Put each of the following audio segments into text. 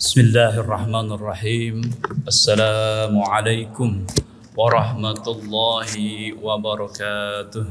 Bismillahirrahmanirrahim. Assalamualaikum warahmatullahi wabarakatuh.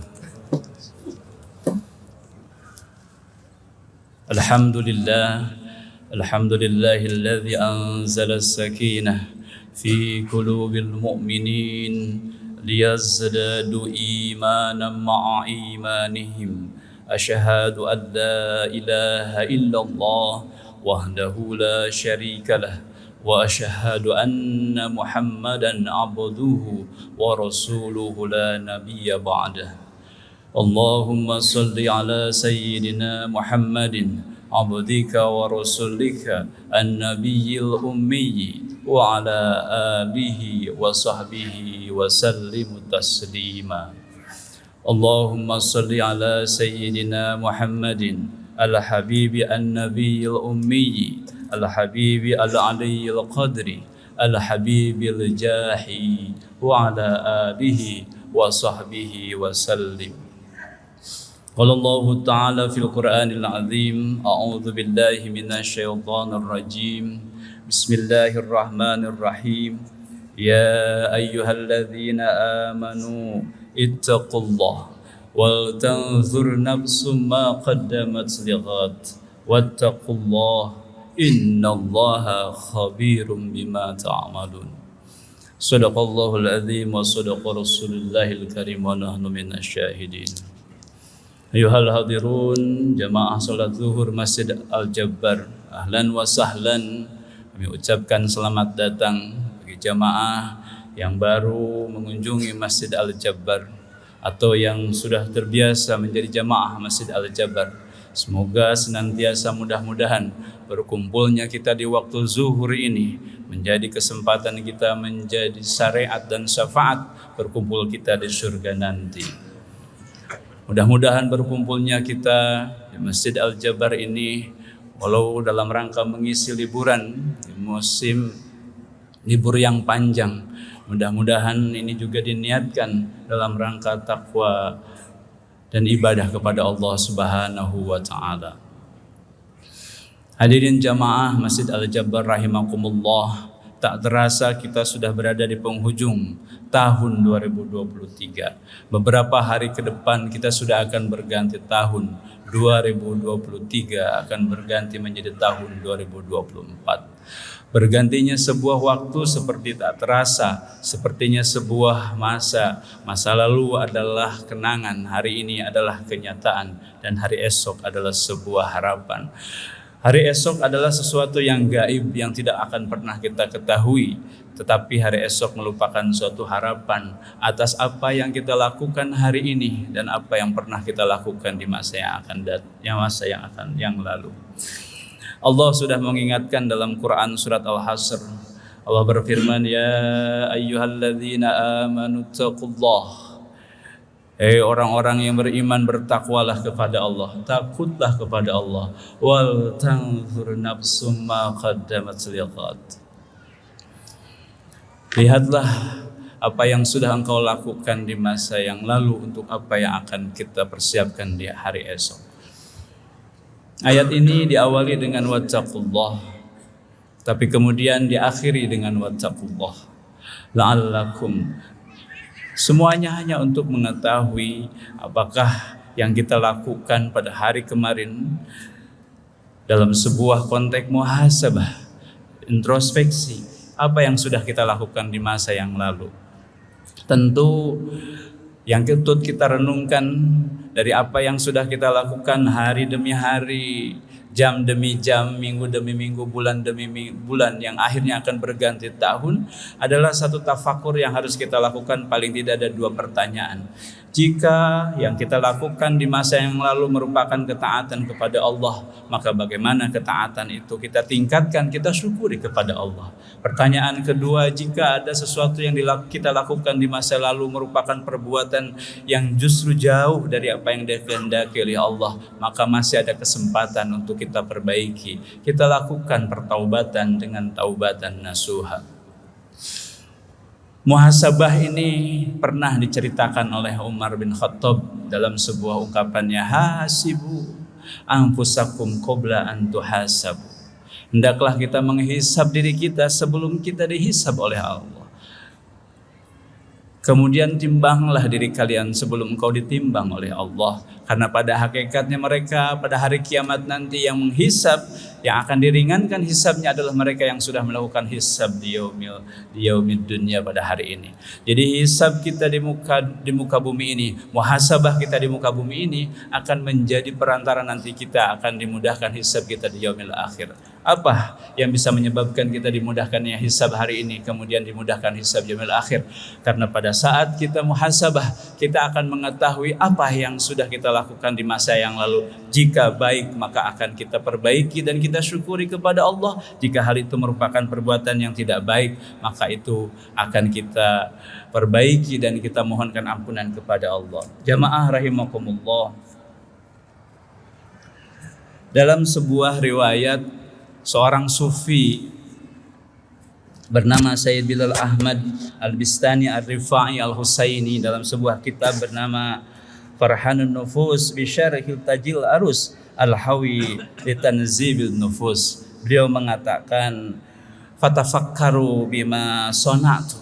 Alhamdulillahilladzi anzala as-sakinah fi qulubil mu'minin liyazdadu imanan ma'a imanihim. Asyhadu an la ilaha illallah wahdahu la syarika lah wa asyhadu anna Muhammadan abduhu wa rasuluhu la nabiyya ba'dah. Allahumma salli ala sayyidina Muhammadin abdika wa rasulika an-nabiyyil ummi wa ala alihi wa sahbihi wa sallim taslima. Allahumma salli ala sayyidina Muhammadin al-habibi an-nabiyil ummi al-habibi al-aliyil qadri al-habibil jahi wa ala alihi wa sahbihi wa sallim. Qala Allah ta'ala fil Qur'anil azim, a'udzu billahi minasy syaithanir rajim. Bismillahirrahmanirrahim. Ya ayyuhalladzina amanu ittaqullah wal tanzur nafsum ma qaddamat lighad wattaqullah innallaha khabirum bima ta'malun. Shadaqallahul azim wa shadaqa rasulullahil karim wa nahnu minasy syahidin. Ayuhal hadirun, jamaah salat zuhur Masjid Al-Jabbar, ahlan wa sahlan. Kami ucapkan selamat datang bagi jamaah yang baru mengunjungi Masjid Al-Jabbar atau yang sudah terbiasa menjadi jamaah Masjid Al-Jabbar. Semoga senantiasa mudah-mudahan berkumpulnya kita di waktu zuhur ini menjadi kesempatan kita menjadi syariat dan syafaat berkumpul kita di surga nanti. Mudah-mudahan berkumpulnya kita di Masjid Al-Jabbar ini walau dalam rangka mengisi liburan di musim libur yang panjang. Mudah-mudahan ini juga diniatkan dalam rangka takwa dan ibadah kepada Allah Subhanahu wa taala. Hadirin jamaah Masjid Al-Jabbar rahimakumullah, tak terasa kita sudah berada di penghujung tahun 2023. Beberapa hari ke depan kita sudah akan berganti tahun 2023 akan berganti menjadi tahun 2024. Bergantinya sebuah waktu seperti tak terasa, sepertinya sebuah masa lalu adalah kenangan, hari ini adalah kenyataan, dan hari esok adalah sebuah harapan. Hari esok adalah sesuatu yang gaib yang tidak akan pernah kita ketahui, tetapi hari esok merupakan suatu harapan atas apa yang kita lakukan hari ini dan apa yang pernah kita lakukan di masa yang akan datang, yang lalu. Allah sudah mengingatkan dalam Quran surat Al-Hasr. Allah berfirman, ya ayyuhalladzina amanu taqullah. Hei orang-orang yang beriman, bertakwalah kepada Allah, takutlah kepada Allah. Wal tanzur nafsum ma qaddamat lighad. Lihatlah apa yang sudah engkau lakukan di masa yang lalu untuk apa yang akan kita persiapkan di hari esok. Ayat ini diawali dengan wattaqullah, tapi kemudian diakhiri dengan wattaqullah la'allakum. Semuanya hanya untuk mengetahui apakah yang kita lakukan pada hari kemarin dalam sebuah konteks muhasabah, introspeksi, apa yang sudah kita lakukan di masa yang lalu. Tentu yang ketut kita renungkan dari apa yang sudah kita lakukan hari demi hari, jam demi jam, minggu demi minggu, bulan demi bulan yang akhirnya akan berganti tahun adalah satu tafakur yang harus kita lakukan. Paling tidak ada dua pertanyaan. Jika yang kita lakukan di masa yang lalu merupakan ketaatan kepada Allah, maka bagaimana ketaatan itu kita tingkatkan, kita syukuri kepada Allah. Pertanyaan kedua, jika ada sesuatu yang kita lakukan di masa lalu merupakan perbuatan yang justru jauh dari apa yang dikehendaki oleh Allah, maka masih ada kesempatan untuk kita perbaiki. Kita lakukan pertaubatan dengan taubatan nasuha. Muhasabah ini pernah diceritakan oleh Umar bin Khattab dalam sebuah ungkapannya, hasibu anfusakum qabla an tuhasabu. Hendaklah kita menghisab diri kita sebelum kita dihisab oleh Allah. Kemudian timbanglah diri kalian sebelum engkau ditimbang oleh Allah. Karena pada hakikatnya mereka pada hari kiamat nanti yang menghisab, yang akan diringankan hisabnya adalah mereka yang sudah melakukan hisab di yaumid dunya pada hari ini. Jadi hisab kita di muka bumi ini, muhasabah kita di muka bumi ini akan menjadi perantara nanti kita akan dimudahkan hisab kita di yaumil akhir. Apa yang bisa menyebabkan kita dimudahkannya hisab hari ini kemudian dimudahkan hisab yaumil akhir? Karena pada saat kita muhasabah, kita akan mengetahui apa yang sudah kita lakukan di masa yang lalu. Jika baik maka akan kita perbaiki dan kita syukuri kepada Allah. Jika hal itu merupakan perbuatan yang tidak baik, maka itu akan kita perbaiki dan kita mohonkan ampunan kepada Allah. Jamaah rahimakumullah. Dalam sebuah riwayat, seorang sufi bernama Sayyid Bilal Ahmad Al-Bistani Ar-Rifai Al-Husaini dalam sebuah kitab bernama Farhanun Nufus bi Syarhil Tajil Arus Al-Hawi li Tanzibil Nufus. Beliau mengatakan, fatafakkaru bima sonatu,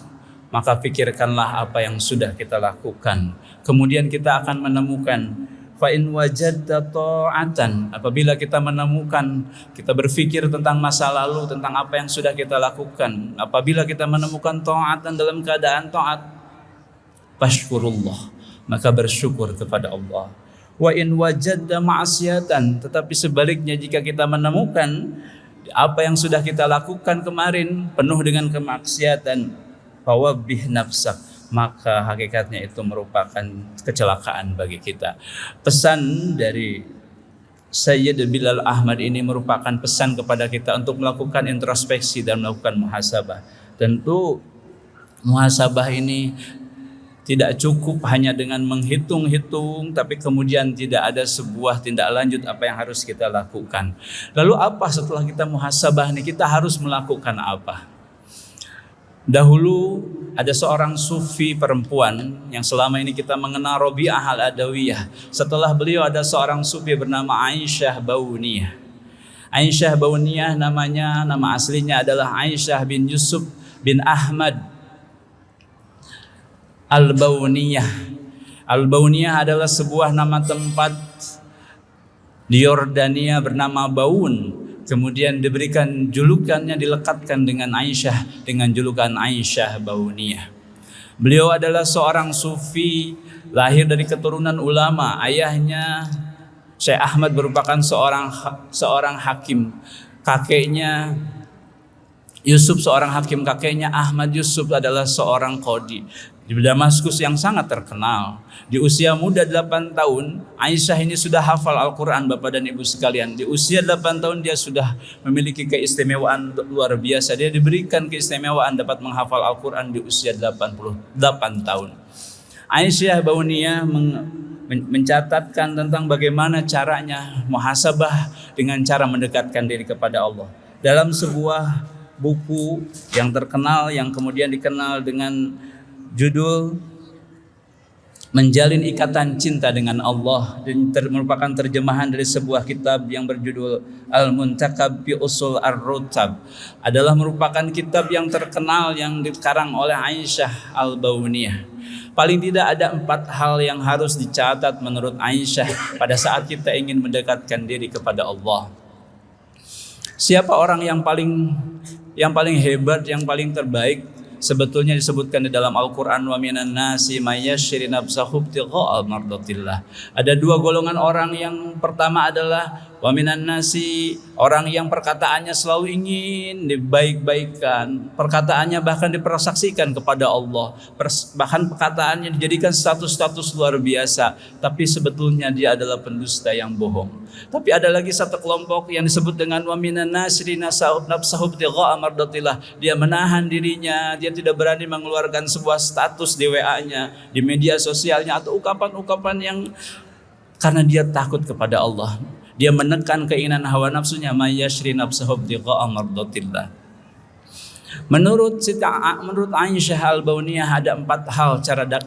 maka pikirkanlah apa yang sudah kita lakukan. Kemudian kita akan menemukan fa in wajadta ta'atan, apabila kita menemukan, kita berpikir tentang masa lalu, tentang apa yang sudah kita lakukan, apabila kita menemukan ta'atan dalam keadaan ta'at, fashkurullah, maka bersyukur kepada Allah. Wa in wajadta ma'asiyatan, tetapi sebaliknya jika kita menemukan apa yang sudah kita lakukan kemarin penuh dengan kemaksiatan, fawabbih nafsak, maka hakikatnya itu merupakan kecelakaan bagi kita. Pesan dari Sayyid Bilal Ahmad ini merupakan pesan kepada kita untuk melakukan introspeksi dan melakukan muhasabah. Tentu muhasabah ini tidak cukup hanya dengan menghitung-hitung, tapi kemudian tidak ada sebuah tindak lanjut apa yang harus kita lakukan. Lalu apa setelah kita muhasabah ini, kita harus melakukan apa? Dahulu ada seorang sufi perempuan yang selama ini kita mengenal, Rabi'ah Al-Adawiyah. Setelah beliau ada seorang sufi bernama Aisyah Bauniyah. Aisyah Bauniyah nama aslinya adalah Aisyah bin Yusuf bin Ahmad Al-Bauniyah. Al-Bauniyah adalah sebuah nama tempat di Yordania bernama Baun. Kemudian diberikan julukannya, dilekatkan dengan Aisyah dengan julukan Aisyah Bauniyah. Beliau adalah seorang sufi lahir dari keturunan ulama. Ayahnya Syekh Ahmad merupakan seorang hakim. Kakeknya Yusuf seorang hakim, kakeknya Ahmad Yusuf adalah seorang qadhi di Damaskus yang sangat terkenal. Di usia muda 8 tahun, Aisyah ini sudah hafal Al-Quran, Bapak dan Ibu sekalian. Di usia 8 tahun dia sudah memiliki keistimewaan luar biasa. Dia diberikan keistimewaan dapat menghafal Al-Quran di usia 88 tahun. Aisyah Bauniyah mencatatkan tentang bagaimana caranya muhasabah dengan cara mendekatkan diri kepada Allah. Dalam sebuah buku yang terkenal, yang kemudian dikenal dengan judul Menjalin Ikatan Cinta dengan Allah, dan merupakan terjemahan dari sebuah kitab yang berjudul Al-Muntakab fi Usul Ar-Rutab, adalah merupakan kitab yang terkenal yang dikarang oleh Aisyah Al-Bauniyah. Paling tidak ada 4 hal yang harus dicatat menurut Aisyah pada saat kita ingin mendekatkan diri kepada Allah. Siapa orang yang paling hebat, yang paling terbaik? Sebetulnya disebutkan di dalam Al-Quran, wa minan nasi may yashri nafsahu ibtigha'a mardatillah. Ada 2 golongan orang. Yang pertama adalah wa minan nasi, orang yang perkataannya selalu ingin dibaik-baikkan, perkataannya bahkan dipersaksikan kepada Allah, bahkan perkataannya dijadikan status-status luar biasa, tapi sebetulnya dia adalah pendusta yang bohong. Tapi ada lagi satu kelompok yang disebut dengan wa minan nasi nafsahu ibtigha'a mardatillah. Dia menahan dirinya, dia tidak berani mengeluarkan sebuah status di WA-nya, di media sosialnya, atau ucapan-ucapan yang karena dia takut kepada Allah. Dia menekan keinginan hawa nafsunya, mayyashri nafsahu ibtigha'a mardatillah. Menurut Aisyah Al-Bauniyah ada 4 hal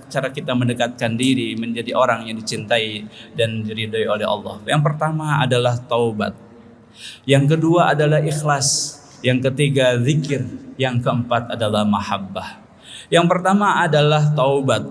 cara kita mendekatkan diri menjadi orang yang dicintai dan diridhai oleh Allah. Yang pertama adalah taubat. Yang kedua adalah ikhlas. Yang ketiga zikir. Yang keempat adalah mahabbah. Yang pertama adalah taubat.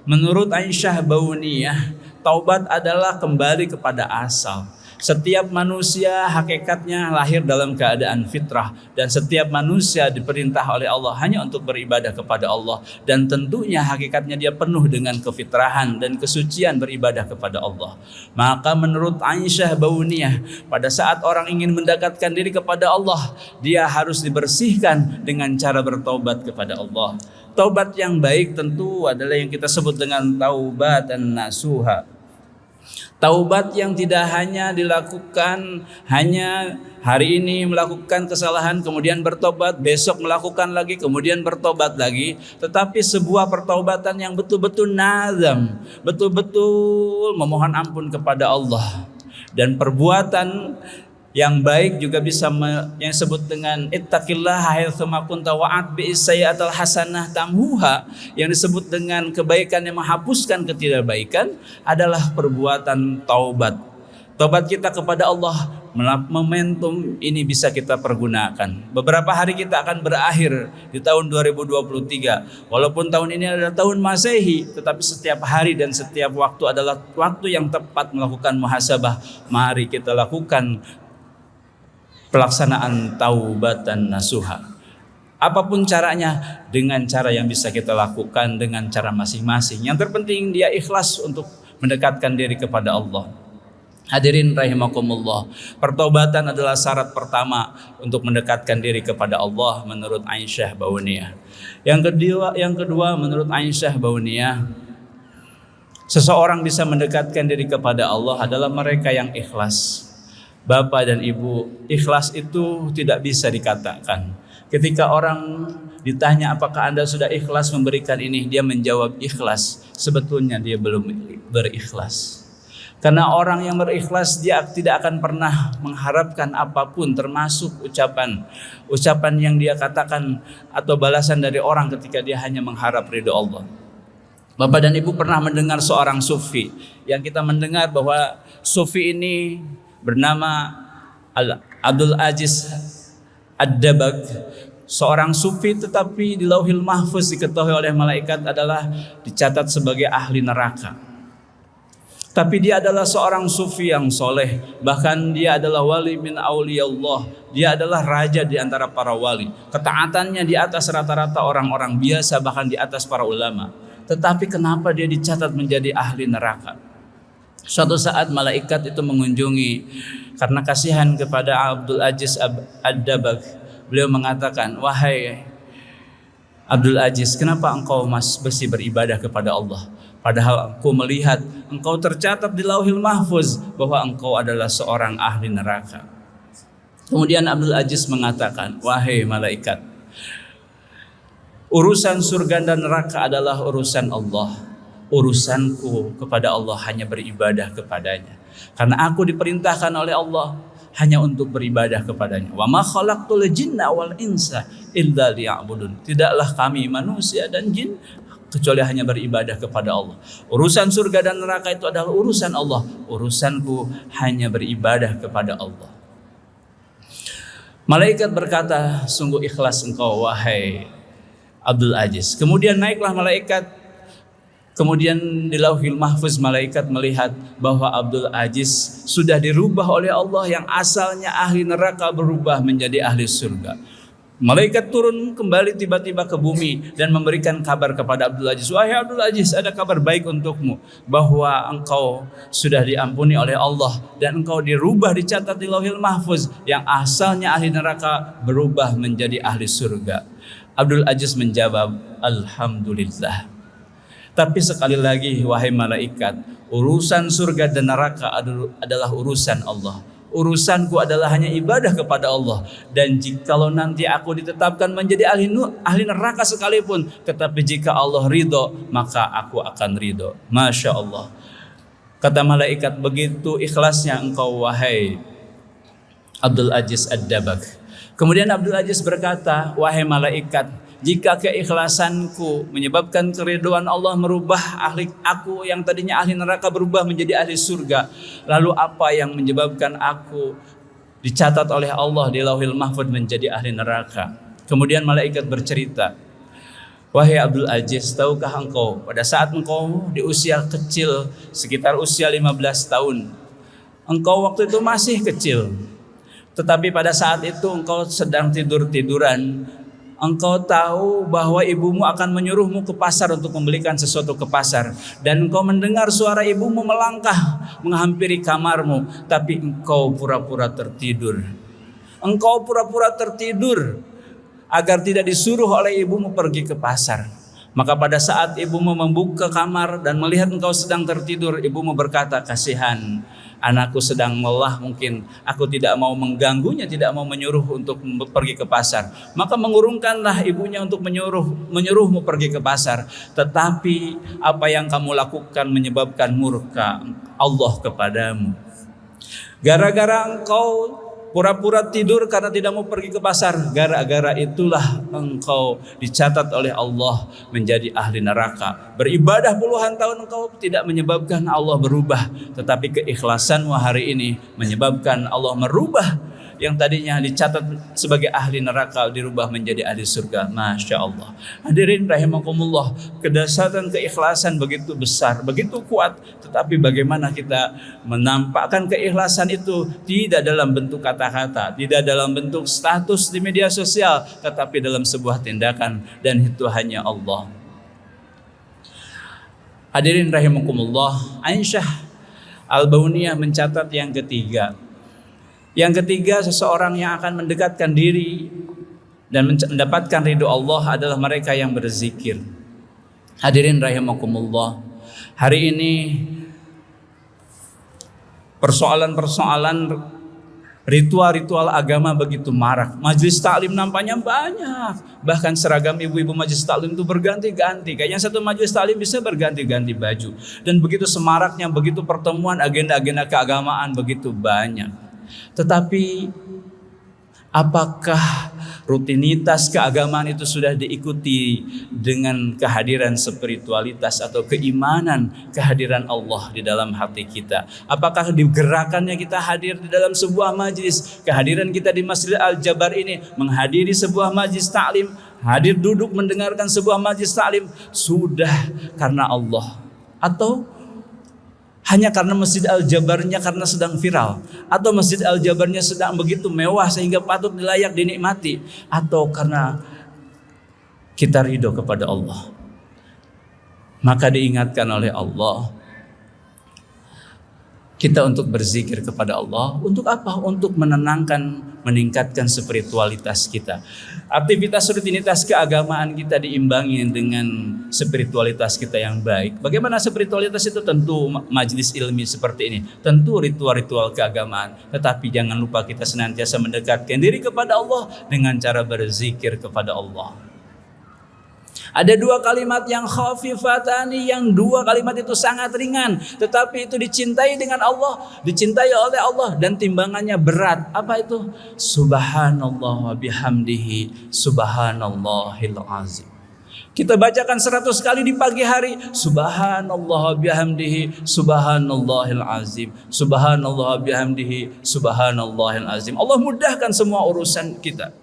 Menurut Aisyah Bauniyah, taubat adalah kembali kepada asal. Setiap manusia hakikatnya lahir dalam keadaan fitrah, dan setiap manusia diperintah oleh Allah hanya untuk beribadah kepada Allah, dan tentunya hakikatnya dia penuh dengan kefitrahan dan kesucian beribadah kepada Allah. Maka menurut Aisyah Bauniyah, pada saat orang ingin mendekatkan diri kepada Allah, dia harus dibersihkan dengan cara bertaubat kepada Allah. Taubat yang baik tentu adalah yang kita sebut dengan taubatan nasuha. Taubat yang tidak hanya dilakukan hanya hari ini melakukan kesalahan kemudian bertobat, besok melakukan lagi kemudian bertobat lagi, tetapi sebuah pertaubatan yang betul-betul nazam, betul-betul memohon ampun kepada Allah. Dan perbuatan yang baik juga bisa yang disebut dengan ittaqillaha haitsu ma kunta wa'at bi sayyi'atil hasanah tamhuha, yang disebut dengan kebaikan yang menghapuskan ketidakbaikan adalah perbuatan taubat. Taubat kita kepada Allah, momentum ini bisa kita pergunakan. Beberapa hari kita akan berakhir di tahun 2023. Walaupun tahun ini adalah tahun Masehi, tetapi setiap hari dan setiap waktu adalah waktu yang tepat melakukan muhasabah. Mari kita lakukan pelaksanaan taubatan nasuha. Apapun caranya, dengan cara yang bisa kita lakukan dengan cara masing-masing. Yang terpenting dia ikhlas untuk mendekatkan diri kepada Allah. Hadirin rahimakumullah, pertobatan adalah syarat pertama untuk mendekatkan diri kepada Allah menurut Aisyah Bauniyah. Yang kedua menurut Aisyah Bauniyah, seseorang bisa mendekatkan diri kepada Allah adalah mereka yang ikhlas. Bapak dan Ibu, ikhlas itu tidak bisa dikatakan. Ketika orang ditanya apakah Anda sudah ikhlas memberikan ini, dia menjawab ikhlas. Sebetulnya dia belum berikhlas. Karena orang yang berikhlas dia tidak akan pernah mengharapkan apapun, termasuk ucapan yang dia katakan atau balasan dari orang ketika dia hanya mengharap ridho Allah. Bapak dan Ibu pernah mendengar seorang sufi, yang kita mendengar bahwa sufi ini bernama Abdul Aziz Ad-Dabag, seorang sufi, tetapi di Lauhil Mahfuz diketahui oleh malaikat adalah dicatat sebagai ahli neraka. Tapi dia adalah seorang sufi yang soleh, bahkan dia adalah wali min auliyallah, dia adalah raja di antara para wali. Ketaatannya di atas rata-rata orang-orang biasa, bahkan di atas para ulama. Tetapi kenapa dia dicatat menjadi ahli neraka? Suatu saat malaikat itu mengunjungi karena kasihan kepada Abdul Aziz Ad-Dabag. Beliau mengatakan, wahai Abdul Aziz, kenapa engkau masih beribadah kepada Allah? Padahal aku melihat engkau tercatat di Lauhil Mahfuz bahwa engkau adalah seorang ahli neraka. Kemudian Abdul Aziz mengatakan, wahai malaikat, urusan surga dan neraka adalah urusan Allah. Urusanku kepada Allah hanya beribadah kepadanya. Karena aku diperintahkan oleh Allah hanya untuk beribadah kepadanya. Wa ma khalaqtul jinna wal insa illa liya'budun. Tidaklah kami manusia dan jin kecuali hanya beribadah kepada Allah. Urusan surga dan neraka itu adalah urusan Allah. Urusanku hanya beribadah kepada Allah. Malaikat berkata, sungguh ikhlas engkau wahai Abdul Aziz. Kemudian naiklah malaikat. Kemudian di Lauhil Mahfuz malaikat melihat bahwa Abdul Aziz sudah dirubah oleh Allah, yang asalnya ahli neraka berubah menjadi ahli surga. Malaikat turun kembali tiba-tiba ke bumi dan memberikan kabar kepada Abdul Aziz, wahai Abdul Aziz, ada kabar baik untukmu, bahwa engkau sudah diampuni oleh Allah dan engkau dirubah, dicatat di Lauhil Mahfuz, yang asalnya ahli neraka berubah menjadi ahli surga. Abdul Aziz menjawab, alhamdulillah. Tapi sekali lagi, wahai malaikat, urusan surga dan neraka adalah urusan Allah. Urusanku adalah hanya ibadah kepada Allah. Dan jikalau nanti aku ditetapkan menjadi ahli neraka sekalipun, tetapi jika Allah ridho, maka aku akan ridho. Masya Allah. Kata malaikat, begitu ikhlasnya engkau wahai Abdul Aziz Ad-Dabag. Kemudian Abdul Aziz berkata, wahai malaikat, jika keikhlasanku menyebabkan keridhaan Allah merubah aku yang tadinya ahli neraka berubah menjadi ahli surga, lalu apa yang menyebabkan aku dicatat oleh Allah di Lauhil Mahfuz menjadi ahli neraka. Kemudian malaikat bercerita, wahai Abdul Aziz, tahukah engkau pada saat engkau di usia kecil sekitar usia 15 tahun, engkau waktu itu masih kecil, tetapi pada saat itu engkau sedang tidur-tiduran, engkau tahu bahwa ibumu akan menyuruhmu ke pasar untuk membelikan sesuatu ke pasar, dan engkau mendengar suara ibumu melangkah menghampiri kamarmu, tapi engkau pura-pura tertidur. Engkau pura-pura tertidur agar tidak disuruh oleh ibumu pergi ke pasar. Maka pada saat ibumu membuka kamar dan melihat engkau sedang tertidur, ibumu berkata, kasihan, anakku sedang lelah, mungkin aku tidak mau mengganggunya, tidak mau menyuruh untuk pergi ke pasar. Maka mengurungkanlah ibunya untuk menyuruhmu pergi ke pasar. Tetapi apa yang kamu lakukan menyebabkan murka Allah kepadamu. Gara-gara engkau pura-pura tidur karena tidak mau pergi ke pasar, gara-gara itulah engkau dicatat oleh Allah menjadi ahli neraka. Beribadah puluhan tahun engkau tidak menyebabkan Allah berubah, tetapi keikhlasanmu hari ini menyebabkan Allah merubah yang tadinya dicatat sebagai ahli neraka dirubah menjadi ahli surga. Masya Allah. Hadirin rahimakumullah, kedahsyatan keikhlasan begitu besar, begitu kuat. Tetapi bagaimana kita menampakkan keikhlasan itu tidak dalam bentuk kata-kata, tidak dalam bentuk status di media sosial, tetapi dalam sebuah tindakan, dan itu hanya Allah. Hadirin rahimakumullah, Aisyah Al-Bauniyah mencatat yang ketiga. Yang ketiga, seseorang yang akan mendekatkan diri dan mendapatkan ridho Allah adalah mereka yang berzikir. Hadirin rahimakumullah, hari ini persoalan-persoalan ritual-ritual agama begitu marak. Majelis taklim nampaknya banyak. Bahkan seragam ibu-ibu majelis taklim itu berganti-ganti. Kayaknya satu majelis taklim bisa berganti-ganti baju. Dan begitu semaraknya, begitu pertemuan agenda-agenda keagamaan begitu banyak. Tetapi apakah rutinitas keagamaan itu sudah diikuti dengan kehadiran spiritualitas atau keimanan kehadiran Allah di dalam hati kita? Apakah digerakannya kita hadir di dalam sebuah majlis? Kehadiran kita di Masjid Al-Jabar ini, menghadiri sebuah majlis taklim, hadir duduk mendengarkan sebuah majlis taklim, sudah karena Allah? Atau hanya karena Masjid Al-Jabarnya karena sedang viral, atau Masjid Al-Jabarnya sedang begitu mewah sehingga patut layak dinikmati, atau karena kita ridho kepada Allah? Maka diingatkan oleh Allah kita untuk berzikir kepada Allah. Untuk apa? Untuk menenangkan, meningkatkan spiritualitas kita. Aktivitas rutinitas keagamaan kita diimbangi dengan spiritualitas kita yang baik. Bagaimana spiritualitas itu? Tentu majelis ilmi seperti ini, tentu ritual-ritual keagamaan. Tetapi jangan lupa kita senantiasa mendekatkan diri kepada Allah dengan cara berzikir kepada Allah. Ada dua kalimat yang khafifatani, yang dua kalimat itu sangat ringan, tetapi itu dicintai dengan Allah, dicintai oleh Allah, dan timbangannya berat. Apa itu? Subhanallah wa bihamdihi, subhanallahil azim. Kita bacakan 100 kali di pagi hari. Subhanallah bihamdihi, subhanallahil azim, subhanallah bihamdihi, subhanallahil azim. Allah mudahkan semua urusan kita.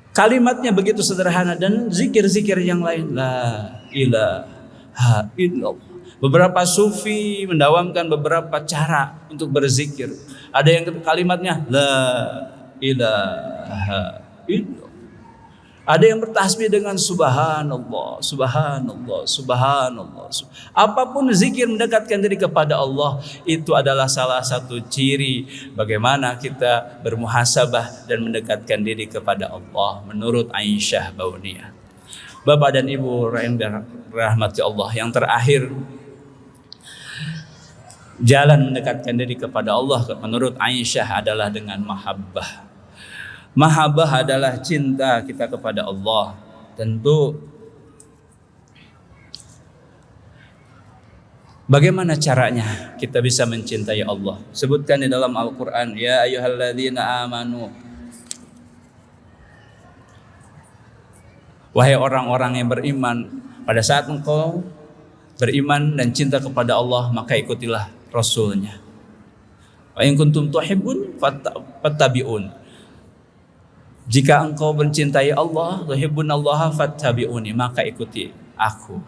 Kalimatnya begitu sederhana, dan zikir-zikir yang lain, la ilaha illallah. Beberapa sufi mendawamkan beberapa cara untuk berzikir. Ada yang kalimatnya la ilaha illallah. Ada yang bertasbih dengan subhanallah, subhanallah, subhanallah. Apapun zikir mendekatkan diri kepada Allah, itu adalah salah satu ciri bagaimana kita bermuhasabah dan mendekatkan diri kepada Allah menurut Aisyah Bauniyah. Bapak dan Ibu yang dirahmati Allah, yang terakhir, jalan mendekatkan diri kepada Allah menurut Aisyah adalah dengan mahabbah. Mahabbah adalah cinta kita kepada Allah. Tentu bagaimana caranya kita bisa mencintai Allah? Sebutkan di dalam Al-Quran, ya ayyuhalladzina amanu, wahai orang-orang yang beriman, pada saat engkau beriman dan cinta kepada Allah, maka ikutilah Rasulnya. Wa in kuntum tuhibbun fattabi'un. Jika engkau mencintai Allah, tuhibbunallaha fattabi'uni, maka ikuti aku.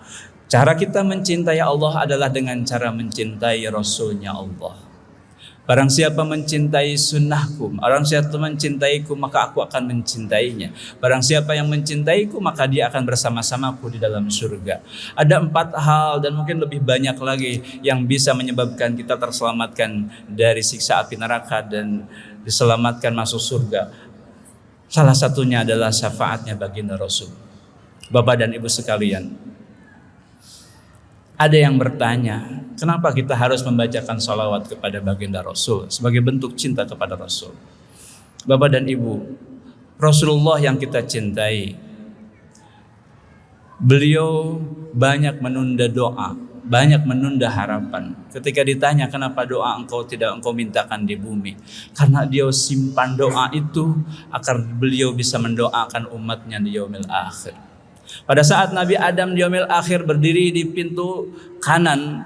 Cara kita mencintai Allah adalah dengan cara mencintai Rasulnya Allah. Barang siapa mencintai sunnahku, barang siapa mencintaiku, maka aku akan mencintainya. Barang siapa yang mencintaiku, maka dia akan bersama-samaku di dalam surga. Ada 4 hal dan mungkin lebih banyak lagi yang bisa menyebabkan kita terselamatkan dari siksa api neraka dan diselamatkan masuk surga. Salah satunya adalah syafaatnya baginda Rasul. Bapak dan Ibu sekalian, ada yang bertanya, kenapa kita harus membacakan salawat kepada baginda Rasul sebagai bentuk cinta kepada Rasul? Bapak dan Ibu, Rasulullah yang kita cintai, beliau banyak menunda doa, banyak menunda harapan. Ketika ditanya kenapa doa engkau tidak engkau mintakan di bumi, karena dia simpan doa itu agar beliau bisa mendoakan umatnya di yaumil akhir. Pada saat Nabi Adam di yaumil akhir berdiri di pintu kanan,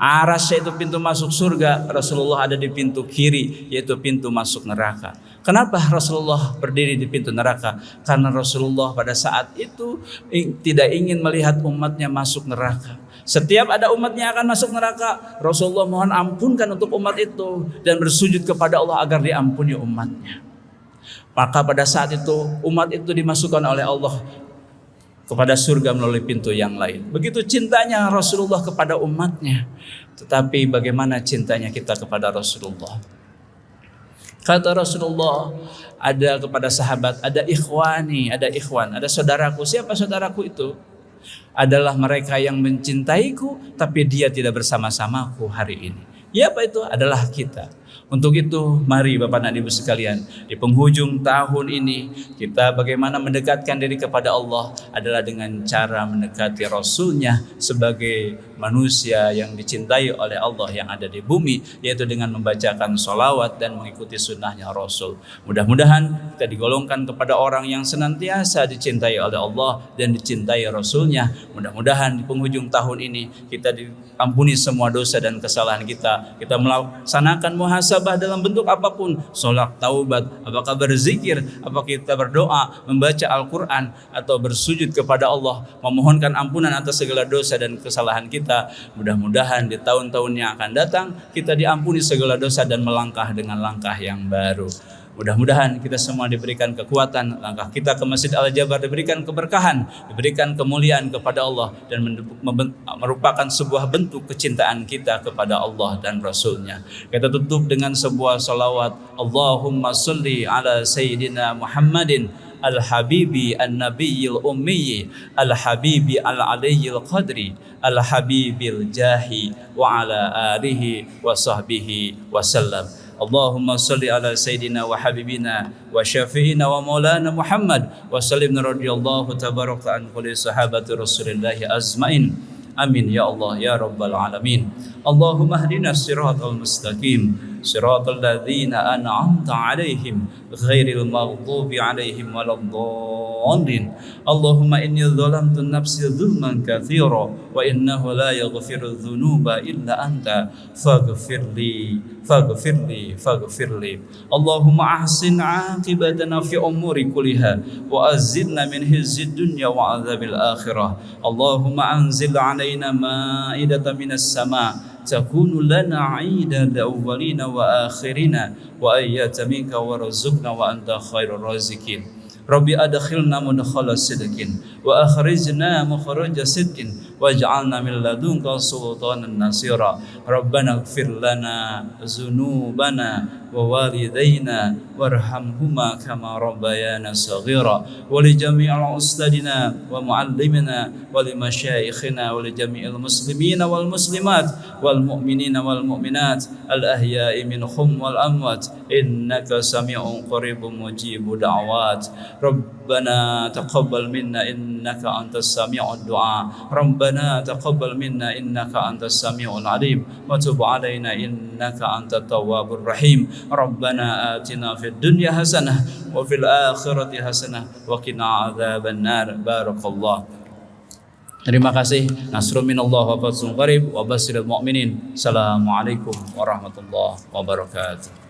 arasy itu pintu masuk surga, Rasulullah ada di pintu kiri, yaitu pintu masuk neraka. Kenapa Rasulullah berdiri di pintu neraka? Karena Rasulullah pada saat itu tidak ingin melihat umatnya masuk neraka. Setiap ada umatnya akan masuk neraka, Rasulullah mohon ampunkan untuk umat itu dan bersujud kepada Allah agar diampuni umatnya. Maka pada saat itu umat itu dimasukkan oleh Allah kepada surga melalui pintu yang lain. Begitu cintanya Rasulullah kepada umatnya. Tetapi bagaimana cintanya kita kepada Rasulullah? Kata Rasulullah ada kepada sahabat, ada ikhwani, ada ikhwan, ada saudaraku. Siapa saudaraku itu? Adalah mereka yang mencintaiku tapi dia tidak bersama-samaku hari ini. Ya, apa itu? Adalah kita. Untuk itu mari Bapak dan Ibu sekalian, di penghujung tahun ini kita bagaimana mendekatkan diri kepada Allah adalah dengan cara mendekati Rasulnya sebagai manusia yang dicintai oleh Allah yang ada di bumi, yaitu dengan membacakan sholawat dan mengikuti sunnahnya Rasul. Mudah-mudahan kita digolongkan kepada orang yang senantiasa dicintai oleh Allah dan dicintai Rasulnya. Mudah-mudahan di penghujung tahun ini kita diampuni semua dosa dan kesalahan kita. Kita melaksanakan muhasabah dalam bentuk apapun, sholat, taubat, apakah berzikir, apakah kita berdoa, membaca Al-Quran, atau bersujud kepada Allah, memohonkan ampunan atas segala dosa dan kesalahan kita. Mudah-mudahan di tahun-tahun yang akan datang kita diampuni segala dosa dan melangkah dengan langkah yang baru. Mudah-mudahan kita semua diberikan kekuatan, langkah kita ke Masjid Al-Jabar diberikan keberkahan, diberikan kemuliaan kepada Allah, dan merupakan sebuah bentuk kecintaan kita kepada Allah dan Rasulnya. Kita tutup dengan sebuah salawat. Allahumma salli ala Sayyidina Muhammadin Al-Habibi An-Nabiyil Ummi Al-Habibi Al-Aliyil Qadri Al-Habibil Jahi wa ala alihi wa sahbihi wa sallam. Allahumma salli ala Sayyidina wa Habibina wa Syafi'ina wa Maulana Muhammad wa sallim radhiyallahu tabaraka an kulli sahabati Rasulillahi azmain. Amin ya Allah ya Rabbal Alamin. Allahumma hdina siratal mustaqim, siratal ladzina an'amta alaihim ghairil maghdubi alaihim waladdallin. Allahumma inni zalamtu nafsi zulman katsira wa innahu la yaghfiru dzunuba illa anta faghfirli. Allahumma ahsin 'aqibatana fi umuri kulliha wa azzilna min hizzid dunya wa 'adzabil akhirah. Allahumma anzil 'alaina ma'idatan minas sama' takunu lana 'idan lil awwalina wa akhirina wa ayyatan minka warzuqna wa anta khairur raziqin. Rabbi adkhilna mudkhala sidqin wa akhrijna mukhraja sidqin waj'alna min ladunka sultanan nasira. Rabbana ighfir lana dzunubana wa walidayna warhamhuma kama rabbayana saghira wa li jami'il ustadina wa muallimina wa li masyayikhina wa li jami'il muslimina wal muslimat wal mu'minina wal mu'minat al ahya'i minhum wal amwat innaka sami'un qaribun mujibud da'wat. Rabbana taqabbal minna innaka antas sami'ud du'a. Rabbana taqabbal minna innaka antas sami'ul alim wa tub 'alaina innaka antat tawwabur rahim. Rabbana atina fid dunya hasanah wa fil akhirati hasanah wa qina adzaban nar. Barakallah Terima kasih. Nasrun minallah wa fathun qarib wa basyiril mu'minin. Assalamualaikum warahmatullahi wabarakatuh.